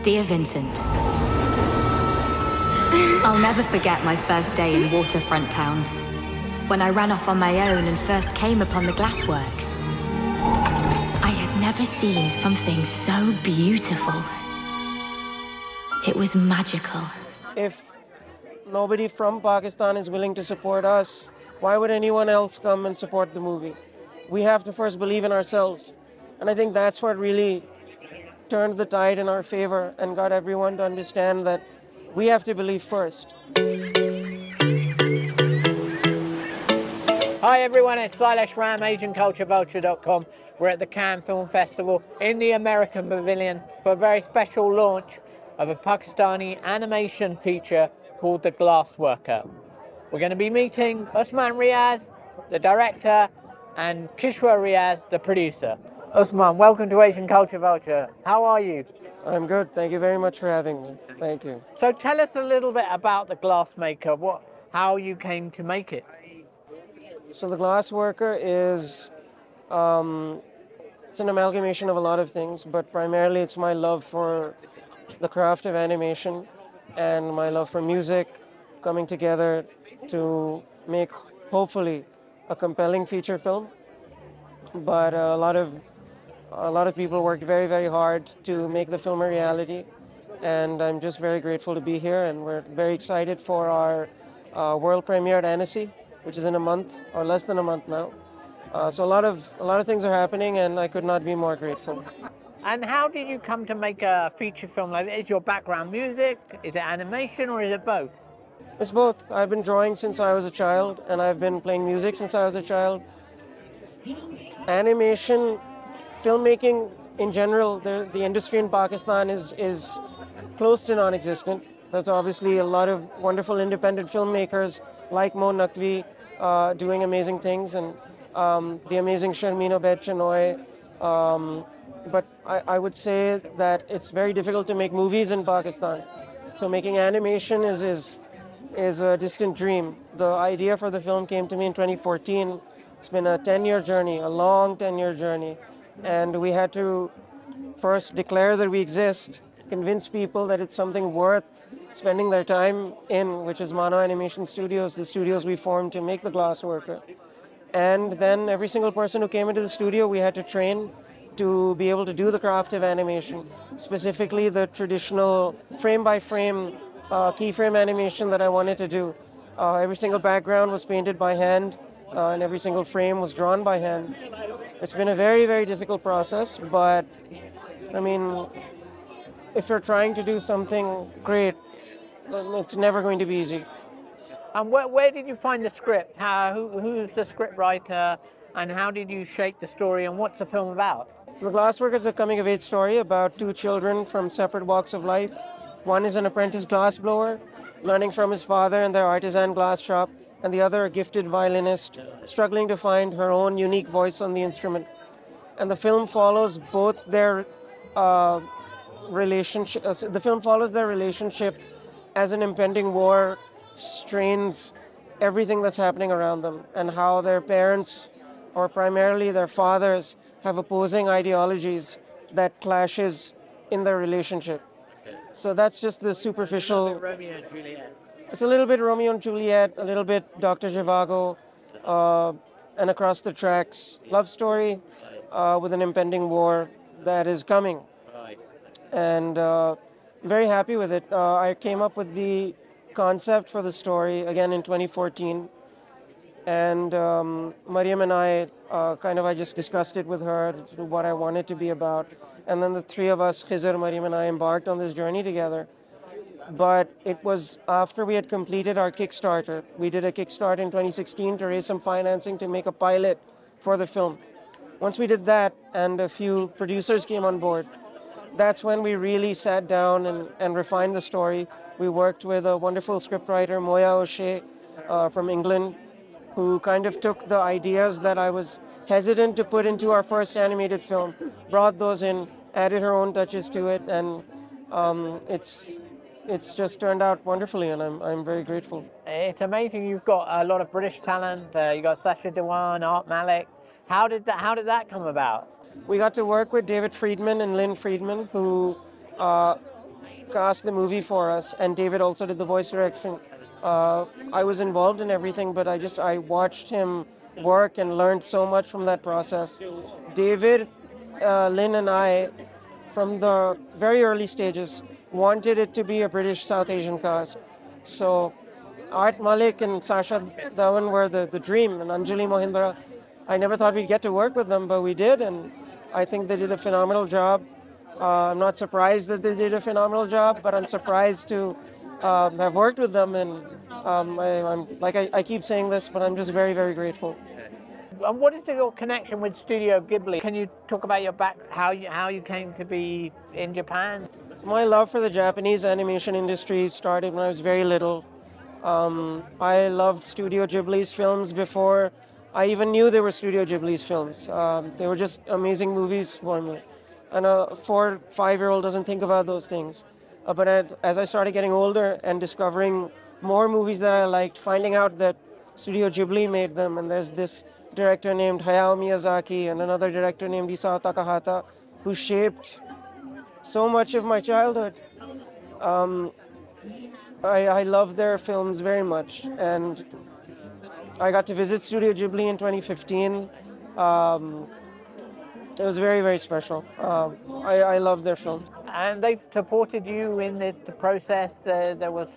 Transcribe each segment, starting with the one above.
Dear Vincent, I'll never forget my first day in waterfront town, when I ran off on my own and first came upon the glassworks. I had never seen something so beautiful. It was magical. If nobody from Pakistan is willing to support us, why would anyone else come and support the movie? We have to first believe in ourselves. And I think that's what really turned the tide in our favor and got everyone to understand that we have to believe first. Hi everyone, it's Silesh Ram, AsianCultureVulture.com. We're at the Cannes Film Festival in the American Pavilion for a very special launch of a Pakistani animation feature called The Glassworker. We're going to be meeting Usman Riaz, the director, and Khizer Riaz, the producer. Usman, welcome to Asian Culture Vulture. How are you? I'm good. Thank you very much for having me. Thank you. So tell us a little bit about The Glassmaker, how you came to make it. So The Glassworker is it's an amalgamation of a lot of things, but primarily it's my love for the craft of animation and my love for music coming together to make, hopefully, a compelling feature film. But a lot of people worked very, very hard to make the film a reality, and I'm just very grateful to be here, and we're very excited for our world premiere at Annecy, which is in a month, or less than a month now. So a lot of things are happening, and I could not be more grateful. And how did you come to make a feature film like this? Is your background music? Is it animation, or is it both? It's both. I've been drawing since I was a child, and I've been playing music since I was a child. Animation, filmmaking in general, the industry in Pakistan is close to non-existent. There's obviously a lot of wonderful independent filmmakers like Mo Naqvi doing amazing things, and the amazing Sharmeen Obaid Chinoy. But I would say that it's very difficult to make movies in Pakistan. So making animation is a distant dream. The idea for the film came to me in 2014. It's been a 10-year journey, a long 10-year journey. And we had to first declare that we exist, convince people that it's something worth spending their time in, which is Mano Animation Studios, the studios we formed to make The Glassworker. And then every single person who came into the studio, we had to train to be able to do the craft of animation, specifically the traditional frame-by-frame keyframe animation that I wanted to do. Every single background was painted by hand, and every single frame was drawn by hand. It's been a very, very difficult process, but I mean, if you're trying to do something great, it's never going to be easy. And where did you find the script? Who's the script writer, and how did you shape the story, and what's the film about? So The Glassworker is a coming-of-age story about two children from separate walks of life. One is an apprentice glassblower, learning from his father in their artisan glass shop, and the other a gifted violinist, struggling to find her own unique voice on the instrument. And the film follows both their relationship. The film follows their relationship as an impending war strains everything that's happening around them, and how their parents, or primarily their fathers, have opposing ideologies that clashes in their relationship. So that's just the superficial. Romeo and Juliet. It's a little bit Romeo and Juliet, a little bit Dr. Zhivago, and across the tracks love story with an impending war that is coming. And very happy with it. I came up with the concept for the story again in 2014. And Mariam and I I just discussed it with her, what I wanted to be about. And then the three of us, Khizer, Mariam and I, embarked on this journey together. But it was after we had completed our Kickstarter. We did a Kickstarter in 2016 to raise some financing to make a pilot for the film. Once we did that and a few producers came on board, that's when we really sat down and refined the story. We worked with a wonderful scriptwriter, Moya O'Shea from England, who kind of took the ideas that I was hesitant to put into our first animated film, brought those in, added her own touches to it, and it's just turned out wonderfully, and I'm very grateful. It's amazing. You've got a lot of British talent. You got Sacha Dhawan, Art Malik. How did that come about? We got to work with David Friedman and Lynn Friedman, who cast the movie for us, and David also did the voice direction. I was involved in everything, but I watched him work and learned so much from that process. David, Lynn, and I, from the very early stages, wanted it to be a British South Asian cast. So Art Malik and Sacha Dhawan were the dream, and Anjli, Mohindra. I never thought we'd get to work with them, but we did, and I think they did a phenomenal job. I'm not surprised that they did a phenomenal job, but I'm surprised to have worked with them, and I keep saying this, but I'm just very, very grateful. And what is your connection with Studio Ghibli? Can you talk about your how you came to be in Japan? My love for the Japanese animation industry started when I was very little. I loved Studio Ghibli's films before I even knew they were Studio Ghibli's films. They were just amazing movies for me. And a 4 or 5-year-old doesn't think about those things. But as I started getting older and discovering more movies that I liked, finding out that Studio Ghibli made them, and there's this director named Hayao Miyazaki and another director named Isao Takahata who shaped so much of my childhood. I love their films very much, and I got to visit Studio Ghibli in 2015. It was very, very special. I love their films. And they've supported you in the process. There was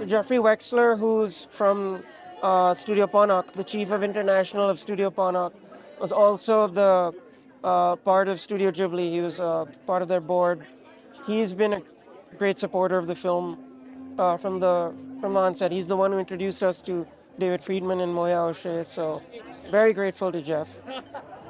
Jeffrey Wexler, who's from Studio Ponok, the chief of international of Studio Ponok, was also the part of Studio Ghibli. He was part of their board. He's been a great supporter of the film from the onset. He's the one who introduced us to David Friedman and Moya O'Shea. So very grateful to Jeff.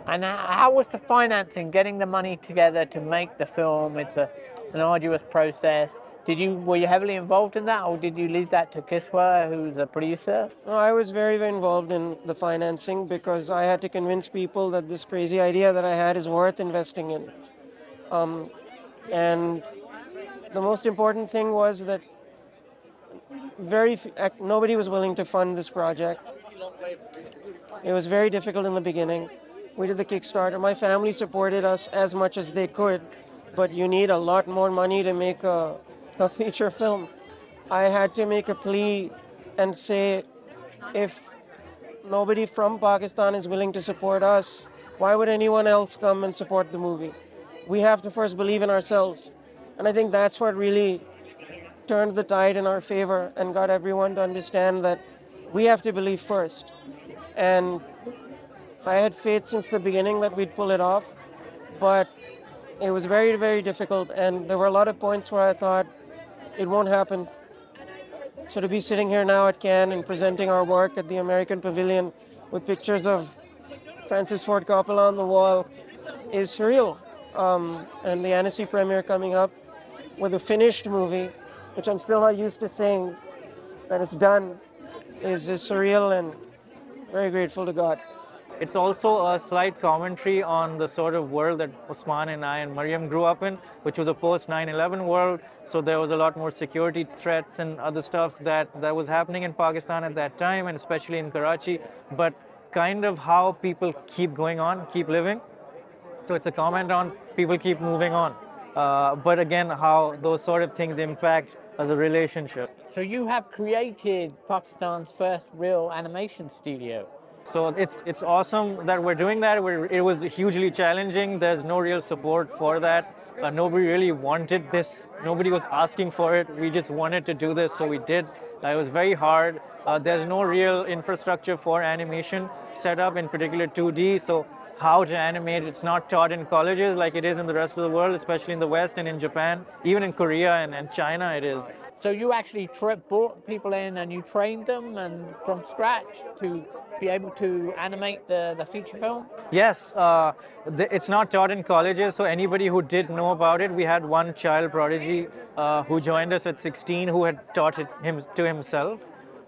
And how was the financing, getting the money together to make the film? It's an arduous process. Were you heavily involved in that, or did you leave that to Khizer, who's the producer? No, I was very, very involved in the financing because I had to convince people that this crazy idea that I had is worth investing in. And the most important thing was that nobody was willing to fund this project. It was very difficult in the beginning. We did the Kickstarter. My family supported us as much as they could, but you need a lot more money to make a feature film. I had to make a plea and say, if nobody from Pakistan is willing to support us, why would anyone else come and support the movie? We have to first believe in ourselves. And I think that's what really turned the tide in our favor and got everyone to understand that we have to believe first. And I had faith since the beginning that we'd pull it off, but it was very, very difficult. And there were a lot of points where I thought it won't happen. So to be sitting here now at Cannes and presenting our work at the American Pavilion with pictures of Francis Ford Coppola on the wall is surreal. And the Annecy premiere coming up with a finished movie, which I'm still not used to saying that it's done, is surreal, and very grateful to God. It's also a slight commentary on the sort of world that Usman and I and Mariam grew up in, which was a post-9/11 world. So there was a lot more security threats and other stuff that was happening in Pakistan at that time, and especially in Karachi, but kind of how people keep going on, keep living. So it's a comment on people keep moving on. But again, how those sort of things impact as a relationship. So you have created Pakistan's first real animation studio. So it's awesome that we're doing that. It was hugely challenging. There's no real support for that. Nobody really wanted this. Nobody was asking for it. We just wanted to do this, so we did. It was very hard. There's no real infrastructure for animation set up, in particular 2D. So how to animate, it's not taught in colleges like it is in the rest of the world, especially in the West and in Japan. Even in Korea and China it is. So you actually brought people in and you trained them and from scratch to be able to animate the feature film? Yes, it's not taught in colleges, so anybody who did know about it, we had one child prodigy who joined us at 16 who had taught it to himself.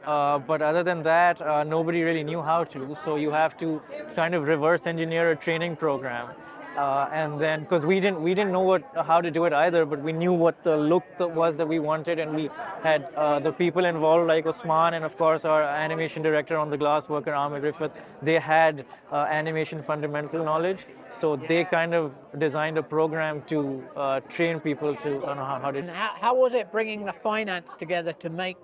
But other than that, nobody really knew how to, so you have to kind of reverse engineer a training program. And then, because we didn't know how to do it either, but we knew what the look was that we wanted, and we had the people involved like Usman and of course our animation director on the Glassworker, Art Malik. They had animation fundamental knowledge, so they kind of designed a program to train people to know how to. And how was it bringing the finance together to make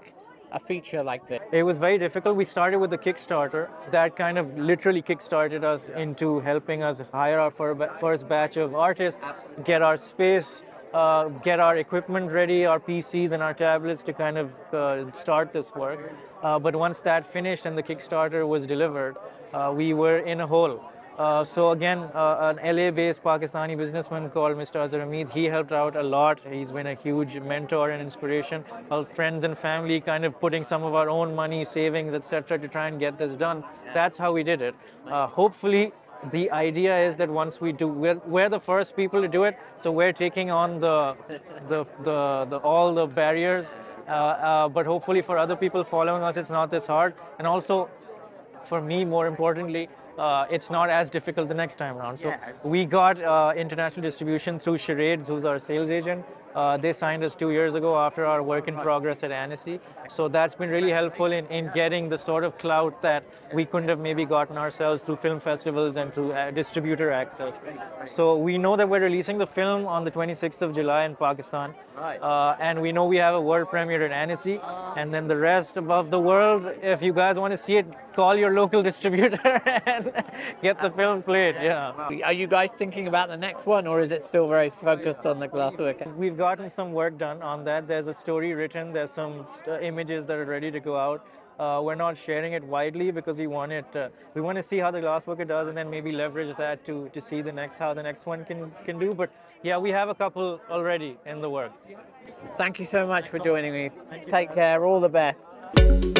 a feature like this? It was very difficult. We started with the Kickstarter. That kind of literally kickstarted us into helping us hire our first batch of artists, get our space, get our equipment ready, our PCs and our tablets to kind of start this work. But once that finished and the Kickstarter was delivered, we were in a hole. So again, an LA-based Pakistani businessman called Mr. Azhar Hamid, he helped out a lot. He's been a huge mentor and inspiration. Our friends and family kind of putting some of our own money, savings, etc., to try and get this done. That's how we did it. Hopefully, the idea is that once we do, we're the first people to do it. So we're taking on all the barriers. But hopefully, for other people following us, it's not this hard. And also, for me, more importantly, it's not as difficult the next time around. So we got international distribution through Charades, who's our sales agent. They signed us 2 years ago after our work in progress at Annecy. So that's been really helpful in getting the sort of clout that we couldn't have maybe gotten ourselves through film festivals and through distributor access. So we know that we're releasing the film on the 26th of July in Pakistan. And we know we have a world premiere at Annecy. And then the rest above the world, if you guys want to see it, call your local distributor and get the film played. Yeah. Are you guys thinking about the next one, or is it still very focused on the Glassworker? We've gotten some work done on that. There's a story written. There's some images that are ready to go out. We're not sharing it widely because we want to see how the Glassworker does, and then maybe leverage that to see how the next one can do. But yeah, we have a couple already in the work. Thank you so much for joining me. Take care. All the best.